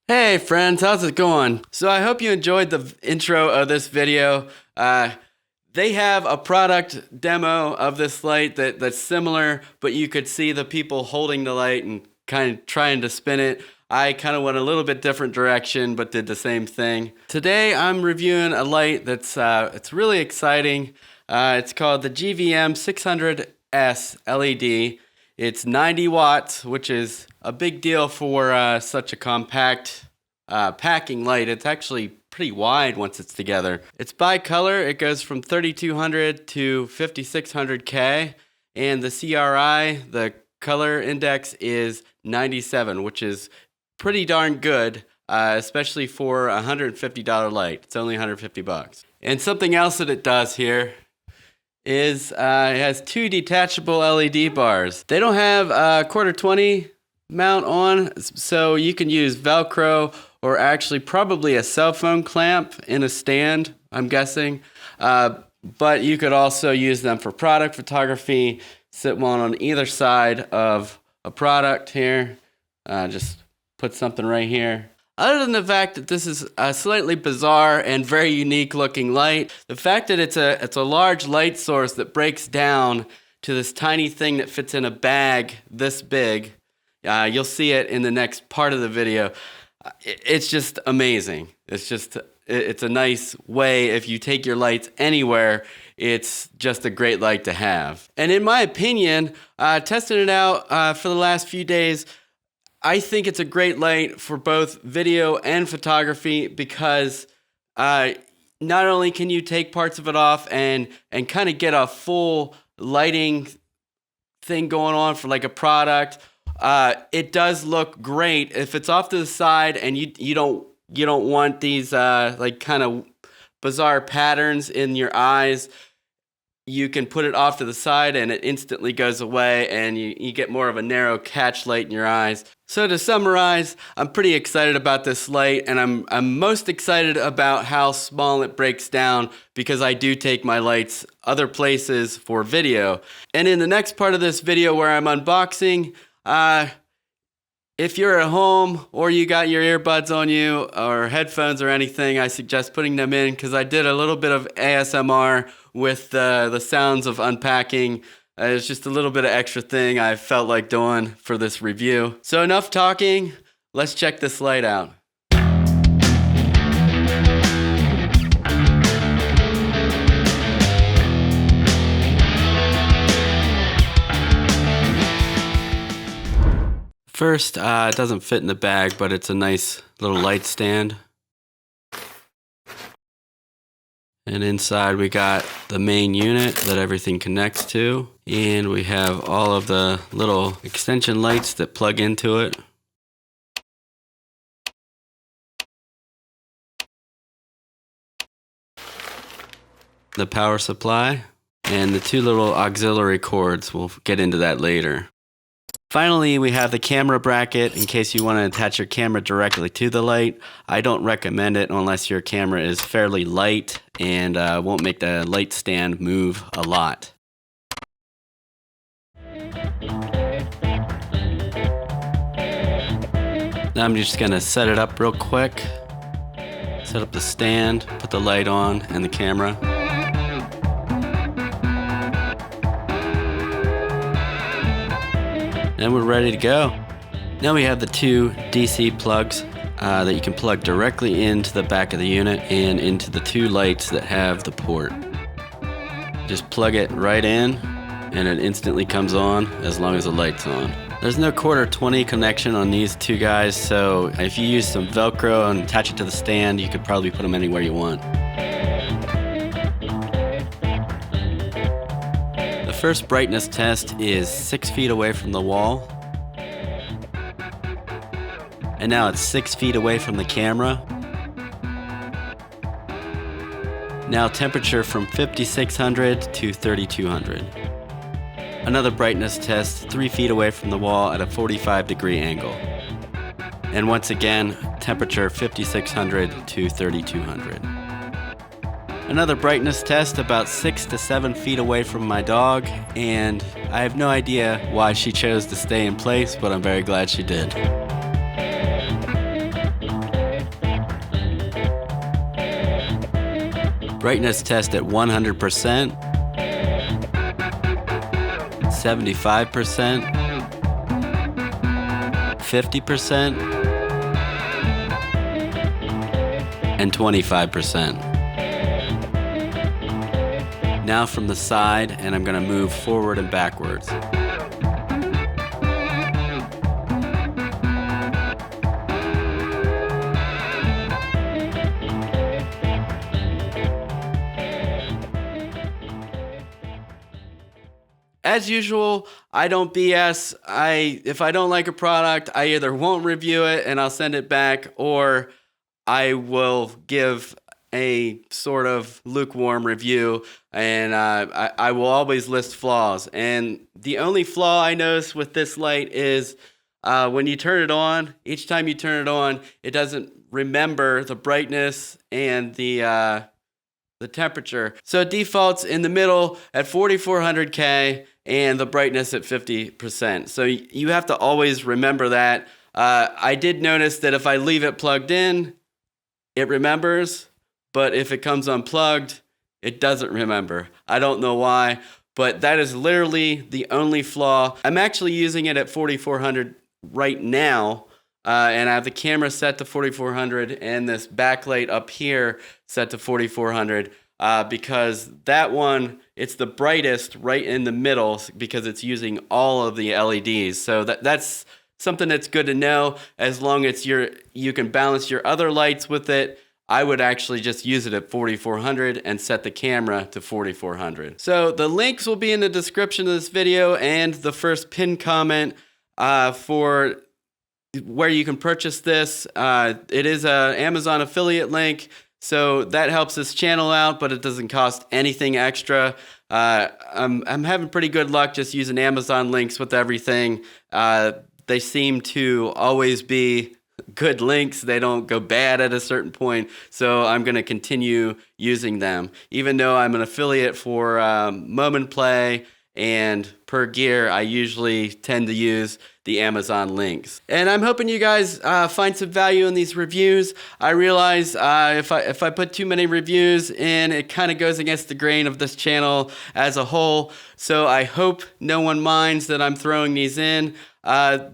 Hey friends, how's it going? So I hope you enjoyed the intro of this video. They have a product demo of this light that's similar, but you could see the people holding the light and kind of trying to spin it. I kind of went a little bit different direction, but did the same thing. Today I'm reviewing a light that's it's really exciting. It's called the GVM 600S LED. It's 90 watts, which is a big deal for such a compact packing light. It's actually pretty wide once it's together. It's bi-color. It goes from 3200 to 5600K, and the CRI, the color index, is 97, which is pretty darn good, especially for a $150 light. It's only 150 bucks. And something else that it does here is it has two detachable LED bars. They don't have a quarter 20 mount on, so you can use Velcro or actually probably a cell phone clamp in a stand, I'm guessing. But you could also use them for product photography. Sit one on either side of a product here. Just put something right here. Other than the fact that this is a slightly bizarre and very unique looking light, the fact that it's a large light source that breaks down to this tiny thing that fits in a bag this big, you'll see it in the next part of the video. It's just amazing. It's a nice way, if you take your lights anywhere, it's just a great light to have. And in my opinion, testing it out for the last few days, I think it's a great light for both video and photography because not only can you take parts of it off and kind of get a full lighting thing going on for like a product, it does look great if it's off to the side and you don't want these like kind of bizarre patterns in your eyes. You can put it off to the side and it instantly goes away, and you get more of a narrow catch light in your eyes. So to summarize, I'm pretty excited about this light, and I'm most excited about how small it breaks down because I do take my lights other places for video. And in the next part of this video where I'm unboxing, if you're at home or you got your earbuds on you or headphones or anything, I suggest putting them in because I did a little bit of ASMR with the sounds of unpacking. It's just a little bit of extra thing I felt like doing for this review. So enough talking, let's check this light out. First, it doesn't fit in the bag, but it's a nice little light stand. And inside we got the main unit that everything connects to. And we have all of the little extension lights that plug into it. The power supply and the two little auxiliary cords. We'll get into that later. Finally, we have the camera bracket in case you want to attach your camera directly to the light. I don't recommend it unless your camera is fairly light and won't make the light stand move a lot. Now I'm just going to set it up real quick. Set up the stand, put the light on and the camera. And we're ready to go. Now we have the two DC plugs that you can plug directly into the back of the unit and into the two lights that have the port. Just plug it right in and it instantly comes on as long as the light's on. There's no quarter 20 connection on these two guys, so if you use some Velcro and attach it to the stand, you could probably put them anywhere you want. The first brightness test is 6 feet away from the wall. And now it's 6 feet away from the camera. Now temperature from 5600 to 3200. Another brightness test 3 feet away from the wall at a 45-degree angle. And once again, temperature 5600 to 3200. Another brightness test about 6 to 7 feet away from my dog, and I have no idea why she chose to stay in place, but I'm very glad she did. Brightness test at 100%, 75%, 50%, and 25%. Now from the side, and I'm going to move forward and backwards. As usual, I don't BS. If I don't like a product, I either won't review it and I'll send it back, or I will give a sort of lukewarm review, and I will always list flaws. And the only flaw I notice with this light is when you turn it on, each time you turn it on, it doesn't remember the brightness and the temperature. So it defaults in the middle at 4400K and the brightness at 50%. So you have to always remember that. I did notice that if I leave it plugged in, it remembers, but if it comes unplugged, it doesn't remember. I don't know why, but that is literally the only flaw. I'm actually using it at 4400 right now, and I have the camera set to 4400 and this backlight up here set to 4400 because that one, it's the brightest right in the middle because it's using all of the LEDs. So that's something that's good to know. As long as you can balance your other lights with it, I would actually just use it at 4400 and set the camera to 4400. So the links will be in the description of this video and the first pinned comment for where you can purchase this. It is an Amazon affiliate link, so that helps this channel out, but it doesn't cost anything extra. I'm having pretty good luck just using Amazon links with everything. They seem to always be good links. They don't go bad at a certain point, so I'm going to continue using them. Even though I'm an affiliate for Moment Play and Per Gear, I usually tend to use the Amazon links. And I'm hoping you guys find some value in these reviews. I realize if I put too many reviews in, it kind of goes against the grain of this channel as a whole. So I hope no one minds that I'm throwing these in.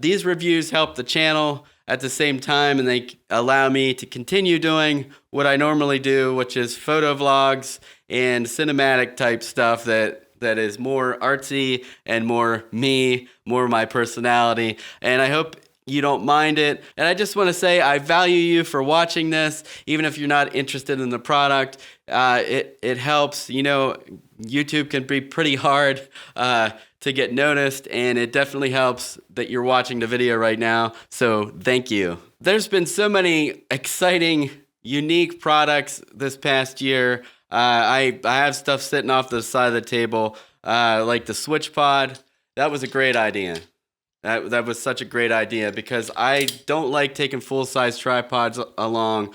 These reviews help the channel at the same time, and they allow me to continue doing what I normally do, which is photo vlogs and cinematic type stuff that is more artsy and more me, more my personality. And I hope you don't mind it. And I just want to say I value you for watching this, even if you're not interested in the product. It helps. You know, YouTube can be pretty hard to get noticed, and it definitely helps that you're watching the video right now. So thank you. There's been so many exciting, unique products this past year. I have stuff sitting off the side of the table, like the Switchpod. That was a great idea. That was such a great idea because I don't like taking full-size tripods along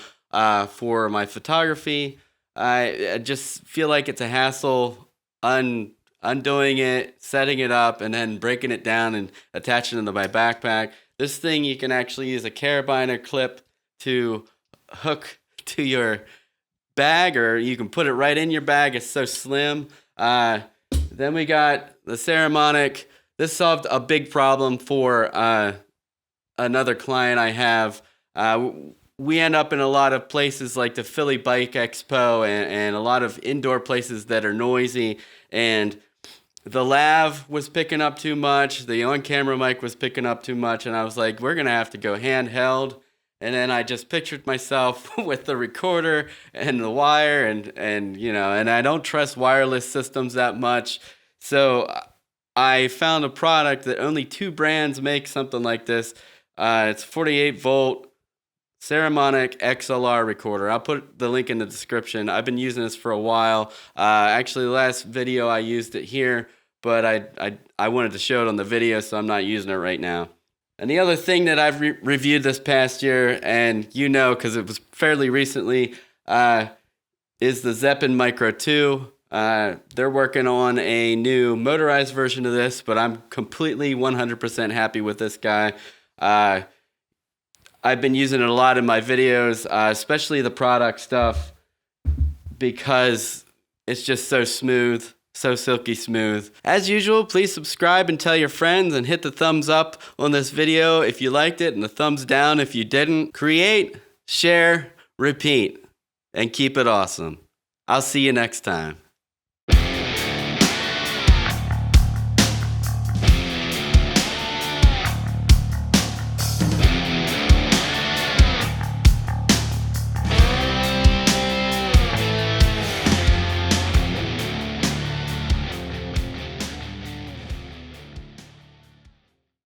for my photography. I just feel like it's a hassle undoing it, setting it up, and then breaking it down and attaching it to my backpack. This thing, you can actually use a carabiner clip to hook to your bag, or you can put it right in your bag. It's so slim. Then we got the Saramonic. This solved a big problem for another client I have. We end up in a lot of places like the Philly Bike Expo and a lot of indoor places that are noisy, and the lav was picking up too much, the on-camera mic was picking up too much, and I was like, we're gonna have to go handheld. And then I just pictured myself with the recorder and the wire, and you know, and I don't trust wireless systems that much. So I found a product that only 2 brands make something like this. It's 48 volt Saramonic XLR Recorder. I'll put the link in the description. I've been using this for a while. Actually, the last video I used it here, but I wanted to show it on the video, so I'm not using it right now. And the other thing that I've reviewed this past year, and you know because it was fairly recently, is the Zeapon Micro 2. They're working on a new motorized version of this, but I'm completely 100% happy with this guy. I've been using it a lot in my videos, especially the product stuff. because it's just so smooth, so silky smooth. As usual, please subscribe and tell your friends, and hit the thumbs up on this video if you liked it and the thumbs down if you didn't. Create, share, repeat, and keep it awesome. I'll see you next time.